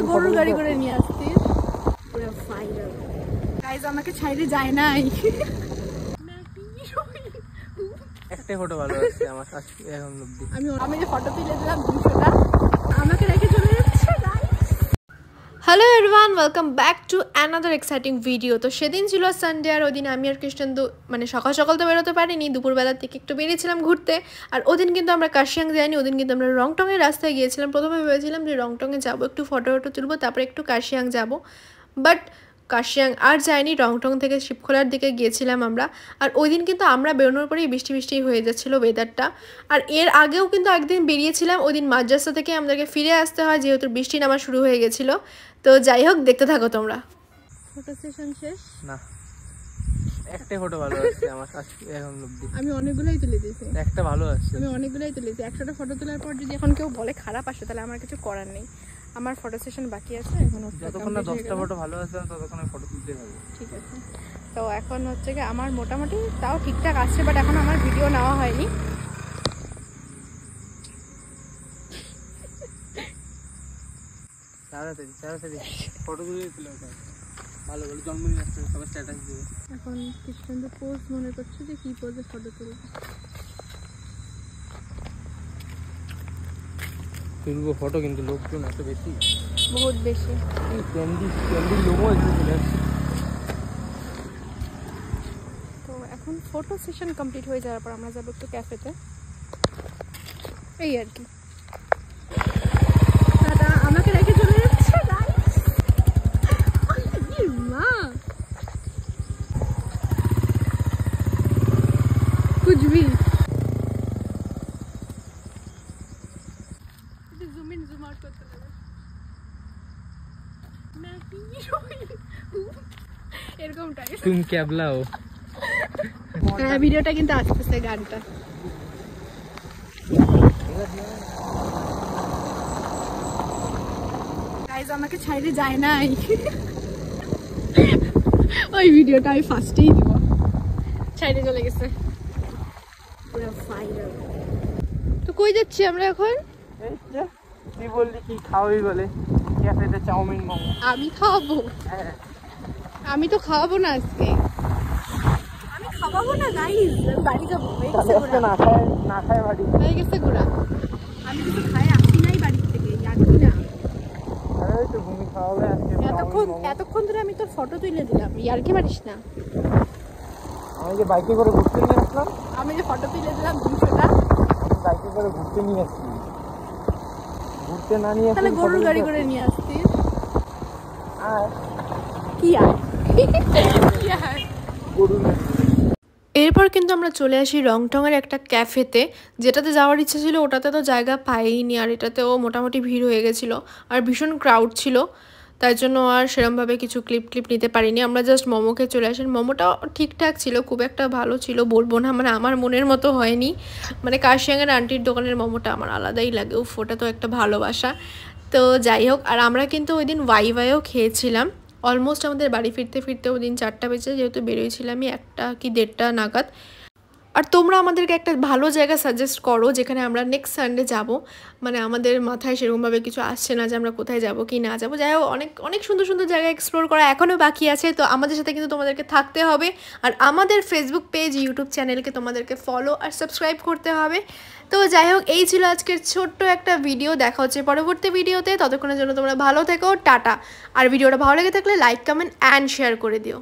তাহলে গরুর গাড়ি করে নিয়ে আসতিস। পুরো ফাইনাল গাইস, আমাকে ছাইরে যায় নাই। একটা ফটো ভালো আছে আমার আজকে এখন অবধি। আমি যে ফটো তুলে দিলাম 200টা, আমাকে রেখে চলে যাচ্ছে guys. Hello everyone, welcome back to another exciting video. তো সেদিন ছিল সানডে, আর ওই দিন আমি আর কৃষ্ণেন্দু মানে সকাল সকাল তো বেরোতে পারিনি, দুপুরবেলার থেকে একটু বেরিয়েছিলাম ঘুরতে। আর ওদিন কিন্তু আমরা কার্শিয়াং যাইনি, ওদিন কিন্তু আমরা রংটংয়ের রাস্তায় গিয়েছিলাম। প্রথমে ভেবেছিলাম যে রংটংয়ে যাবো, একটু ফটো তুলবো, তারপরে একটু কার্শিয়াং যাব। বাট কার্শিয়াং আর যাইনি, রংটং থেকে শিবখোলার দিকে গিয়েছিলাম আমরা। আর ওই দিন কিন্তু আমরা বেরোনোর পরেই বৃষ্টি বৃষ্টি হয়ে যাচ্ছিলো ওয়েদারটা। আর এর আগেও কিন্তু একদিন বেরিয়েছিলাম, ওই দিন মাদ্রাসা থেকে আমাদেরকে ফিরে আসতে হয় যেহেতু বৃষ্টি নামা শুরু হয়ে গেছিলো। তো যাই হোক, দেখতে থাকো তোমরা। ফটো সেশন শেষ না, একটা ফটো ভালো আছে আমার আজকে এখন অবধি। আমি অনেকগুলোই তুলে দিয়েছি, একটা ভালো আছে। আমি অনেকগুলোই তুলেছি। 100টা ফটো তোলার পর যদি এখন কেউ বলে খারাপ আসে, তাহলে আমার কিছু করার নেই। আমার ফটো সেশন বাকি আছে, এখন যতক্ষণ না 10টা ফটো ভালো আছে ততক্ষণ ফটো তুলতে হবে। ঠিক আছে। তো এখন হচ্ছে কি আমার মোটামুটি তাও ঠিকঠাক আসছে, বাট এখন আমার ভিডিও নেওয়া হয়নি। তাড়াতাড়ি ফটো তুলে দিতে হবে। ভালো ভালো জন্মদিন আসছে, সবাই স্ট্যাটাস দেবে। এখন কৃষ্ণেন্দু পোজ মনে করছে যে কি পোজে ফটো তুলবো ফটো, কিন্তু লোকজন এত বেশি, বহুত বেশি। লোকও এখানে চলে আসছে। তো এখন ফটো সেশন কমপ্লিট হয়ে যাওয়ার পর আমরা যাবো একটু ক্যাফেতে, এই আর কি। দাদা আমাকে রেখে চলে যাচ্ছে গাইস। মা कुछ भी জুম ইন জুম আউট করতে হবে। এরকম টাইপ তুমি ক্যাবলাও। হ্যাঁ, ভিডিওটা কিন্তু আসতেছে গানটা। গাইস, আমাকে ছাইরে যায় নাই। ওই ভিডিওটা আমি ফার্স্টেই দিব। ছাইরে চলে গেছে পুরো ফাইনাল। তো কই যাচ্ছি আমরা এখন? তুই বললি কি খাওয়াবি বলে, ক্যাফেতে চাউমিন মোমো। আমি খাওয়াবো? আমি তো খাওয়াবো না আজকে, আমি খাওয়াবো না গাইস, বাড়ি যাবো। না খায় বাড়ি হয়ে গেছে ঘোরা। আমি কিছু খাই আসি নাই বাড়ি থেকে, জানি না। তো ভূমি খাওয়াবে আজকে। এতক্ষণ ধরে আমি তোর ফটো তুলে দিলাম, ইয়ার্কি মারিস না। আমি যে বাইকে করে ঘুরতে নিয়ে আসলাম, আমি যে ফটো তুলে দিলাম 200টা, বাইকে করে ঘুরতে নিয়ে আসছি। ঘুরতে না নিয়ে তাহলে গরুর গাড়ি করে নিয়ে আসতিস। আর কি আর গরুর এরপর কিন্তু আমরা চলে আসি রংটংয়ের একটা ক্যাফেতে, যেটাতে যাওয়ার ইচ্ছা ছিল, ওটাতে তো জায়গা পাইনি। আর এটাতেও মোটামুটি ভিড় হয়ে গেছিলো, আর ভীষণ ক্রাউড ছিল, তাই জন্য আর সেরমভাবে কিছু ক্লিপ নিতে পারিনি। আমরা জাস্ট মোমোকে চলে আসেন। মোমোটাও ঠিকঠাক ছিল, খুব একটা ভালো ছিল বলবো না, মানে আমার মনের মতো হয়নি। মানে কার্শিয়াংয়ের আন্টির দোকানের মোমোটা আমার আলাদাই লাগে, ওটা তো একটা ভালোবাসা। তো যাই হোক, আর আমরা কিন্তু ওই দিন ওয়াইও খেয়েছিলাম। অলমোস্ট আমাদের বাড়ি ফিরতে ওই দিন 4টা বেজে, যেহেতু বেরোয়ছিলাম আমি 1টা কি 1:30 নাগাদ। আর তোমরা আমাদেরকে একটা ভালো জায়গা সাজেস্ট করো যেখানে আমরা নেক্সট সানডে যাব। মানে আমাদের মাথায় সেরকমভাবে কিছু আসছে না যে আমরা কোথায় যাব কি না যাব। যাই হোক, অনেক সুন্দর সুন্দর জায়গা এক্সপ্লোর করা এখনও বাকি আছে। তো আমাদের সাথে কিন্তু তোমাদেরকে থাকতে হবে, আর আমাদের ফেসবুক পেজ, ইউটিউব চ্যানেলকে তোমাদেরকে ফলো আর সাবস্ক্রাইব করতে হবে। তো যাই হোক, এই ছিল আজকের ছোট্ট একটা ভিডিও। দেখা হচ্ছে পরবর্তী ভিডিওতে, ততক্ষণের জন্য তোমরা ভালো থেকো, টাটা। আর ভিডিওটা ভালো লেগে থাকলে লাইক, কমেন্ট অ্যান্ড শেয়ার করে দিও।